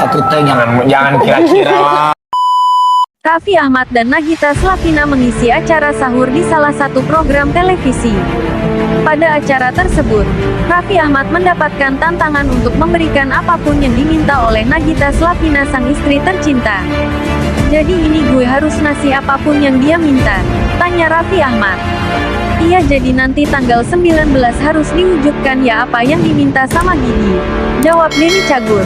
satu teh jangan kira-kira. Raffi Ahmad dan Nagita Slavina mengisi acara sahur di salah satu program televisi. Pada acara tersebut, Raffi Ahmad mendapatkan tantangan untuk memberikan apapun yang diminta oleh Nagita Slavina sang istri tercinta. "Jadi ini gue harus ngasih apapun yang dia minta?" tanya Raffi Ahmad. "Iya, jadi nanti tanggal 19 harus diwujudkan ya apa yang diminta sama Gigi," jawab Denny Cagur.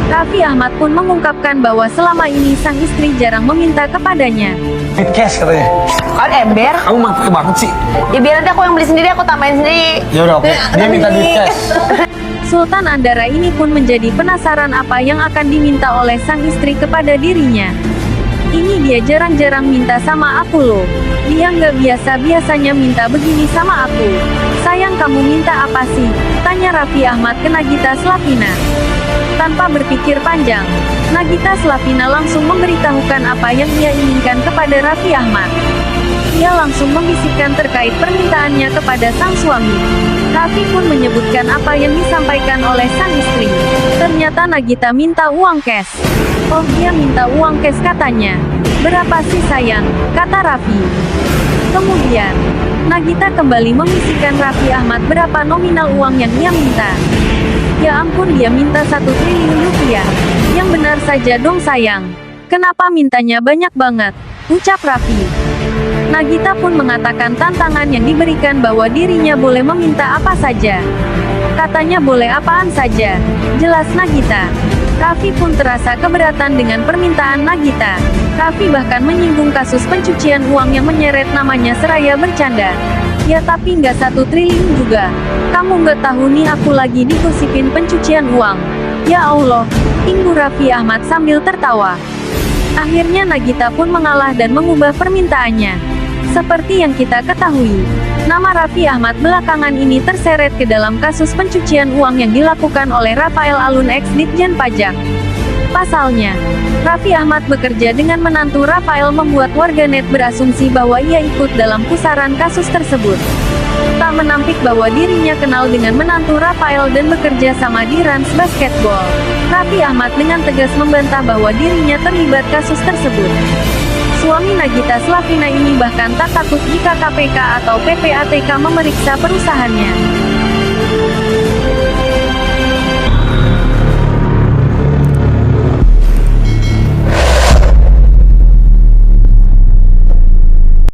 Raffi Ahmad pun mengungkapkan bahwa selama ini sang istri jarang meminta kepadanya. Duit cash katanya. Kan ember. Kamu mantep banget sih. Ya biar nanti aku yang beli sendiri, aku tambahin sendiri. Ya udah oke. Dia minta duit cash. Sultan Andara ini pun menjadi penasaran apa yang akan diminta oleh sang istri kepada dirinya. "Ini dia jarang-jarang minta sama aku loh. Dia nggak biasa-biasanya minta begini sama aku." "Sayang, kamu minta apa sih?" tanya Raffi Ahmad ke Nagita Slavina. Tanpa berpikir panjang, Nagita Slavina langsung memberitahukan apa yang ia inginkan kepada Raffi Ahmad. Ia langsung membisikkan terkait permintaannya kepada sang suami. Raffi pun menyebutkan apa yang disampaikan oleh sang istri. Ternyata Nagita minta uang cash. "Oh, dia minta uang cash katanya. Berapa sih sayang?" kata Raffi. Kemudian, Nagita kembali membisikkan Raffi Ahmad berapa nominal uang yang ia minta. "Ya ampun, dia minta 1 triliun rupiah. Yang benar saja dong sayang. Kenapa mintanya banyak banget?" ucap Raffi. Nagita pun mengatakan tantangan yang diberikan bahwa dirinya boleh meminta apa saja. Katanya boleh apaan saja. Jelas Nagita. Raffi pun terasa keberatan dengan permintaan Nagita. Raffi bahkan menyinggung kasus pencucian uang yang menyeret namanya seraya bercanda. "Ya tapi nggak 1 triliun juga. Kamu nggak tahu nih aku lagi digosipin pencucian uang." "Ya Allah," tinggu Raffi Ahmad sambil tertawa. Akhirnya Nagita pun mengalah dan mengubah permintaannya. Seperti yang kita ketahui, nama Raffi Ahmad belakangan ini terseret ke dalam kasus pencucian uang yang dilakukan oleh Rafael Alun ex-Ditjen Pajak. Pasalnya, Raffi Ahmad bekerja dengan menantu Rafael membuat warganet berasumsi bahwa ia ikut dalam pusaran kasus tersebut. Tak menampik bahwa dirinya kenal dengan menantu Rafael dan bekerja sama di Rans Basketball. Raffi Ahmad dengan tegas membantah bahwa dirinya terlibat kasus tersebut. Suami Nagita Slavina ini bahkan tak takut jika KPK atau PPATK memeriksa perusahaannya.